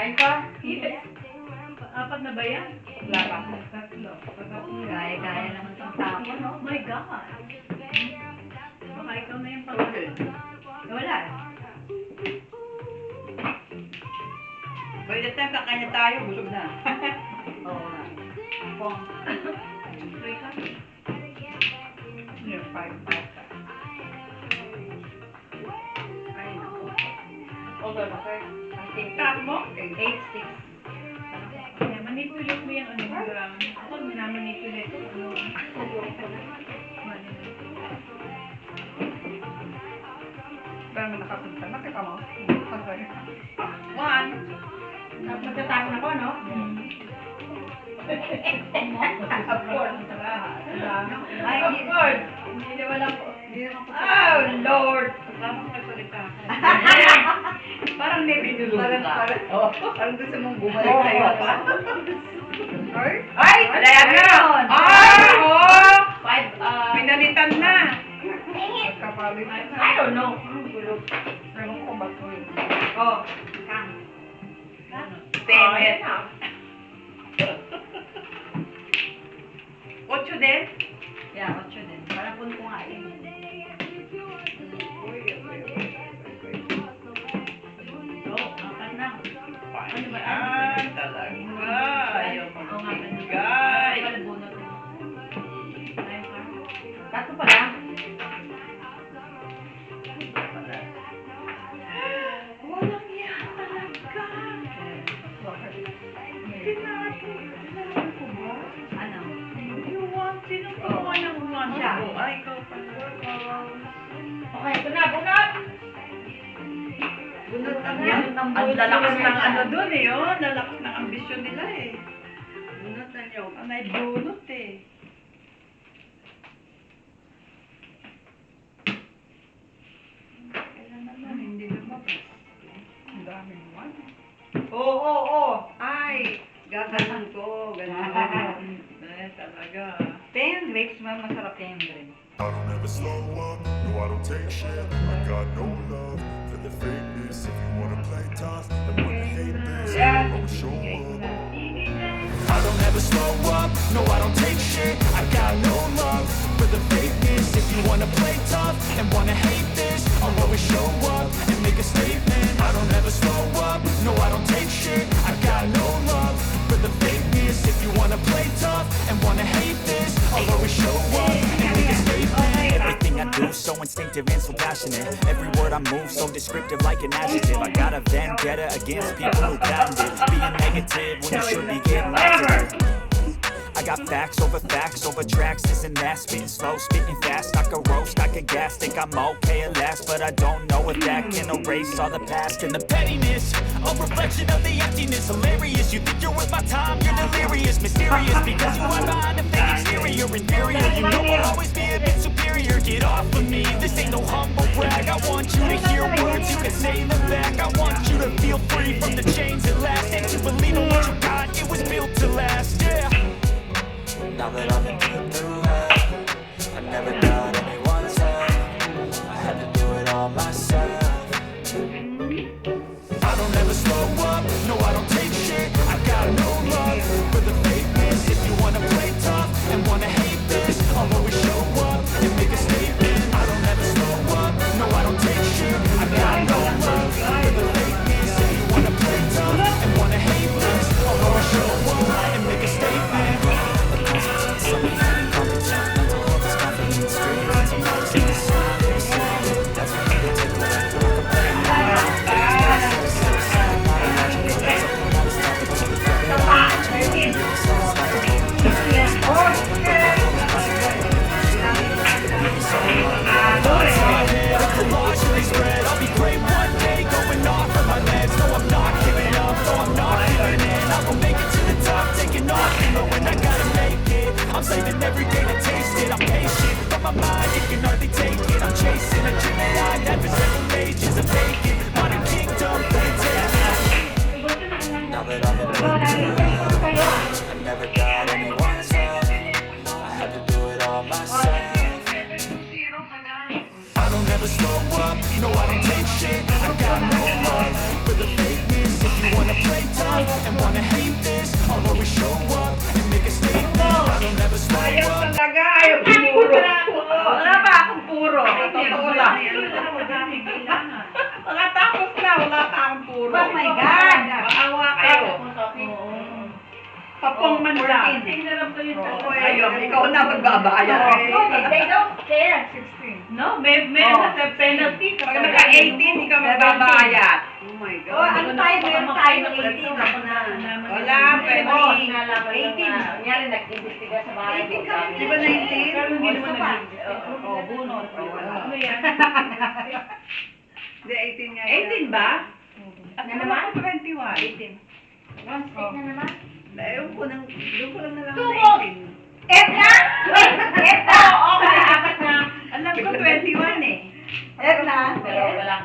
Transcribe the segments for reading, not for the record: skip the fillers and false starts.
Kain pa? Apat na ba yan? Wala pa. Tatlo. Kaya naman itong tapo, no? Oh my God. Baka ikaw na yung pag- Wala. By the time kakain tayo, busog na. Oo nga. Pong. Free ka? Yung 5 pasta. Ay, naku. Okay, okay. Tap mo? 8-6. Kaya manipulate mo yung onigram. Ako, minamanipulate ko. Parang nakapunta. Nakita mo? Pagkaya. 1. Magtatapon ako, no? Of course. Ay, Of course. Hindi na wala po. Oh, Lord! Tama ka nagsalita. Parang may binulong ka. Parang gusto mong bumalik sa'yo pa. Ay! Alaya meron! Ay! Oh! Pinalitan na. Kapalitan na. I don't know. Ewan ko ba ito yun? Oh, kang. Temet. 8 din? Yeah, 8 din. Parang po nga yun. Apat na. Ano ba? Ah, talaga. Ayaw Oo nga, magbigay. Palabunot mo. Ay, parang. Tatlo pa lang. Walang iya talaga. Tinapon ko ba? Ano? Yung one, sinong gumawa ng one? Siya. Ay, ikaw pala. Okay, ito na, bunot! Bunot ang yan. Ang lalakas ng ano dun eh, oh. Lalakas ng ambisyon nila eh. Bunot na niyo. May bunot eh. Kailan naman, hindi lumabas. Ang daming one. Oo. Ay, gaganon ko. Ganon. Talaga. Pendrix, masarap pendrix. I don't ever slow up, no I don't take shit. I got no love for the fakeness. If you wanna play tough and wanna hate this, Yeah. I'll show up. I don't ever slow up, no I don't take shit. I got no love for the fakeness. If you wanna play tough and wanna hate this, I'll always show up and make a statement. I don't ever slow up, no I don't take shit. I got no love for the fakeness. If you wanna play tough and wanna hate this, I'll always show up and make a statement. Everything I do so instinctive and so passionate. Every word I move so descriptive like an adjective. I got a vendetta against people who patented being negative when you should be getting laughed at. I got facts over tracks, isn't that spitting slow, spitting fast. I could roast, I could gas, think I'm okay at last, but I don't know if that can erase all the past and the pettiness. A reflection of the emptiness, hilarious. You think you're worth my time, you're delirious, mysterious, because you are behind a fake exterior, inferior. You know I'll always be a bit superior. Get off of me, this ain't no humble brag. I want you to hear words, you can say them back. I want you to feel free from the chains at last, and to believe in what you got, it was built to last, yeah. Now that I've been put through hell, I never got anyone's help. I had to do it all myself. I don't ever slow up, no I don't take shit. I got no love for the fakeness. If you wanna play tough and wanna hate this, I'll always show up and make a statement. I don't ever slow up, no I don't take shit. I got no love for the fakeness. If you wanna play tough and wanna hate this, I'll always show up and make a statement. The consequence of me tough and wanna hate this, I'll always show up and make a statement. I don't ever slow Ayaw up. talaga, ayaw puro. Wala pa akong puro. Totoo lang. Pagkatapos na, wala pa akong puro. Oh my God! Maawa kayo. Papong man lang. Hinarap ko yung Oo, ayun. Ikaw na magbabayad. They don't care. No, may nasa penalty. Pag naka-18, hindi ka magbabayad. Oh my God. Oh, ano tayo? Meron tayo ng 18. Ako na. Wala, pwede. 18. Nangyari, nag-imbestiga sa bahay ko. Di ba 19? Pero hindi naman pa. nag-imbestiga. Oh, bunot. Ano yan? Hindi, 18 nga. 18 ba? At naman ako 21. 18. One stick na naman. Ewan ko, doon ko lang nalaman Tumo! na 18. Edna! Edna! Okay, apat na. Alam ko 21 eh. Edna! Pero wala.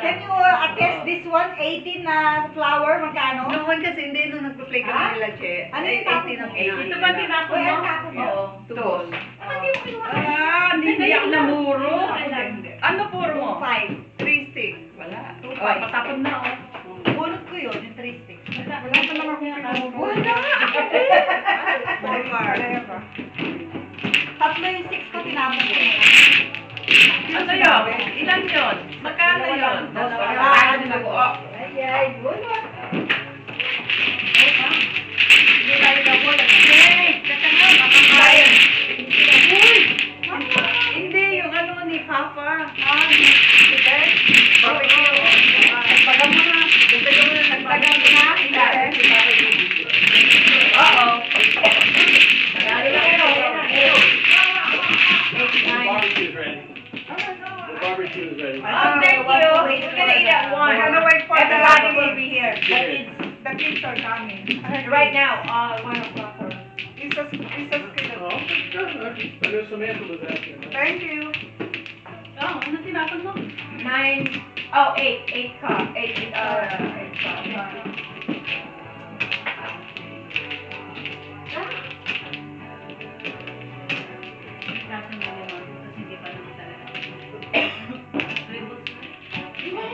Can you attest this one? 18 na flower, magkano? Noon kasi hindi nung nagpa-play kami Ah? nila, Che. Ano yung 18 ang tapos? 18. Ito ba tinapon Uy, mo? ang tapo mo. Oo. Tos. Hindi ako namuro. Ano puro mo? 5. 3 sticks. Wala. Oh, patapon na, oh. Bunot ko yun, yung 3 sticks. Wala pa lang ako Wala. 4 cards. Tatlo yung 6 ko, tinapon ko. Ano yun? Ilan yun? Magkano yun? Ay, ay, bunot. Hindi tayo na po. Hey! Katanga, makakain. Hindi, yung ano ni Papa. Pagam mo na. Nagtagal mo na. Oo. Barbecue is ready. Oh, thank you. We're gonna eat at 1. We're gonna wait for Everybody the will be here. The kids are coming. Right now, 1 o'clock. Isas kilo. Oh, I know Samantha was asking. Thank you. Oh, ano tinapon mo? 9. Oh, 8. 8 cup. 8 cup.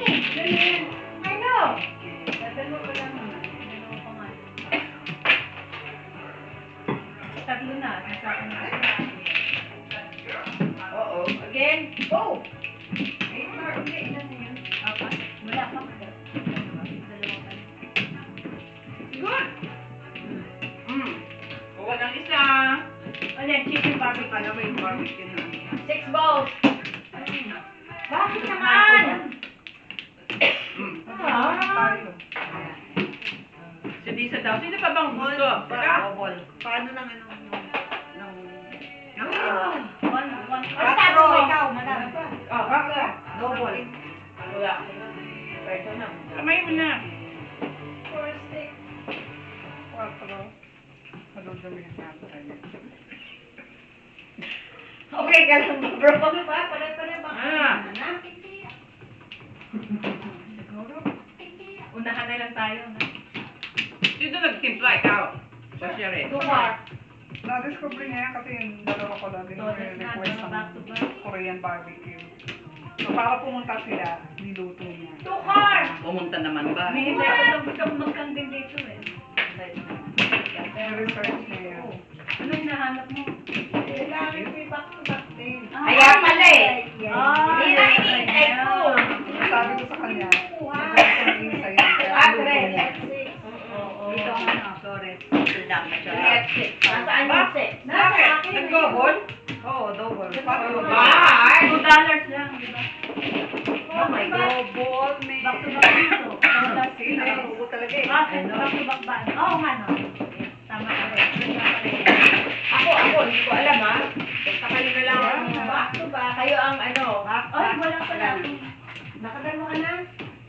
I know. Tatlo na. Oo. Again. Go. Apat. Wala pa. Good. Kuha ng isa. Ano yan? Chicken barbecue. Ano ba yung barbecue na? 6 balls. Bakit naman? Tayo. Si Disa daw. Sino pa bang gusto? Double. Paano ng ano? One. Tatlo, ikaw, madami pa. Double. Wala. Pwede na. Kamay mo na. 4 stick. 4. Madudumi na tayo. Okay ka lang, bro. Pare-pare ba? Unahan na lang tayo. Dito nagtimpla ikaw. Sasya rin. 2 more. Na-discover niya yan kasi yung dalawa ko lagi So, that's not request back to ng back. Korean barbecue. So, para pumunta sila, niluto niya. 2 cars. Pumunta naman ba? May gusto ko magkanding dito eh. I-research niya yan. Ano hinahanap mo? Kailangan ko yung back-to-back din. Kaya pala eh. Hindi na iniintay ko. Sabi ko sa kanya, nag-research ng isa yan. Kaya niluto niya. Ito ang ano, sorry. Nasaan yung 6? Nasa akin. Nag-double? Oo, double. Paano ba? Ay! $2 lang, di ba? Oh my God. Double, may... Back to back dito. Sige, nakatuko talaga eh. Bakit? Back to back ba? Oo nga no. Tama ka rin. Ako, hindi ko alam ha. Basta kayo na lang ang Back-to-back. kayo ang ano. Ay, wala pala. Nakadalo ka na?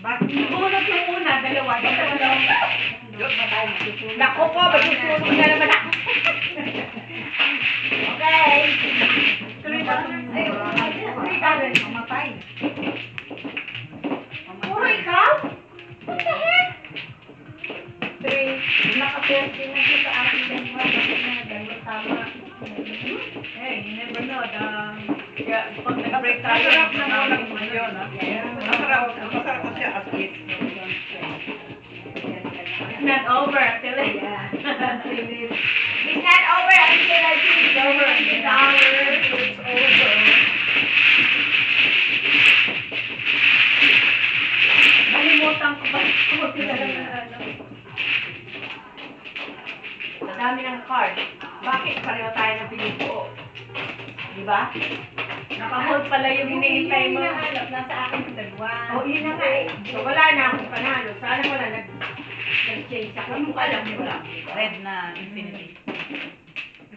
Bunot yung una, dalawa lang. Nako po, magsusunod na naman ako. Okay. $3. Ay, mamatay. Puro ikaw? What the heck? 3. Naka-13 na siya sa akin yung mga dalawa tama. Hey, you never know. Pag nag-break tayo, Masarap na mo lang ano yun. Masarap kasi as is. It's not over till it. Yeah. It's not over until I think it's over. It's over. It's over. Nalimutan ko ba? Kumapila lang na ano. Ang dami ng card. Bakit pareho tayo ng pinupo? Di ba? Naka-hold pala yung hinihintay mo. Nasa akin yung dalawa. Oh, yun na nga eh. So, wala na akong panalo. Sana wala nag-change ako. Anong alam mo lang? Red na infinity.